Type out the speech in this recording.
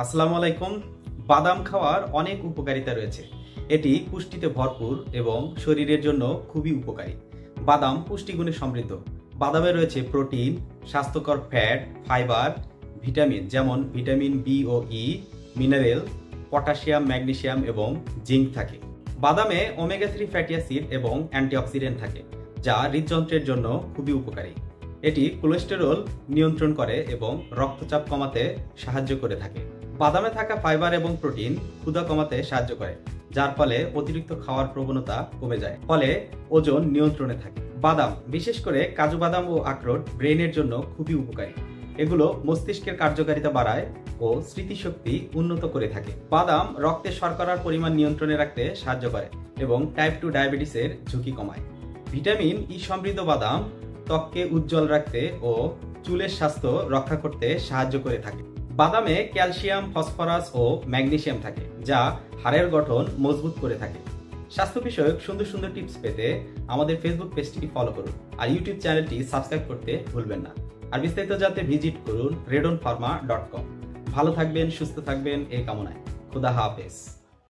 আসসালামু আলাইকুম। বাদাম খাওয়ার অনেক উপকারিতা রয়েছে। এটি পুষ্টিতে ভরপুর এবং শরীরের জন্য খুবই উপকারী। বাদাম পুষ্টিগুণে সমৃদ্ধ। বাদামে রয়েছে প্রোটিন, স্বাস্থ্যকর ফ্যাট, ফাইবার, ভিটামিন যেমন ভিটামিন বি ও ই, মিনারেল, পটাশিয়াম, ম্যাগনেসিয়াম এবং জিঙ্ক থাকে। বাদামে ওমেগা 3 ফ্যাটি অ্যাসিড এবং অ্যান্টিঅক্সিডেন্ট থাকে, যা হৃদযন্ত্রের জন্য খুবই উপকারী। এটি কোলেস্টেরল নিয়ন্ত্রণ করে এবং রক্তচাপ কমাতে সাহায্য করে থাকে। বাদামে থাকা ফাইবার এবং প্রোটিন ক্ষুধা কমাতে সাহায্য করে, যার ফলে অতিরিক্ত খাওয়ার প্রবণতা কমে যায়, ফলে ওজন নিয়ন্ত্রণে থাকে। বাদাম, বিশেষ করে কাজু বাদাম ও আখরোট ব্রেনের জন্য খুবই উপকারী। এগুলো মস্তিষ্কের কার্যকারিতা বাড়ায় ও স্মৃতিশক্তি উন্নত করে থাকে। বাদাম রক্তে শর্করার পরিমাণ নিয়ন্ত্রণে রাখতে সাহায্য করে এবং টাইপ 2 ডায়াবেটিসের ঝুঁকি কমায়। ভিটামিন ই সমৃদ্ধ বাদাম ত্বককে উজ্জ্বল রাখতে ও চুলের স্বাস্থ্য রক্ষা করতে সাহায্য করে থাকে। বাদামে ক্যালসিয়াম, ফসফরাস ও ম্যাগনেসিয়াম থাকে, যা হাড়ের গঠন মজবুত করে থাকে। স্বাস্থ্য বিষয়ক সুন্দর সুন্দর টিপস পেতে আমাদের ফেসবুক পেজটি ফলো করুন আর ইউটিউব চ্যানেলটি সাবস্ক্রাইব করতে ভুলবেন না। আর বিস্তারিত জানতে ভিজিট করুন redonpharma.com। ভালো থাকবেন, সুস্থ থাকবেন এই কামনায়। খুদা হাফেজ।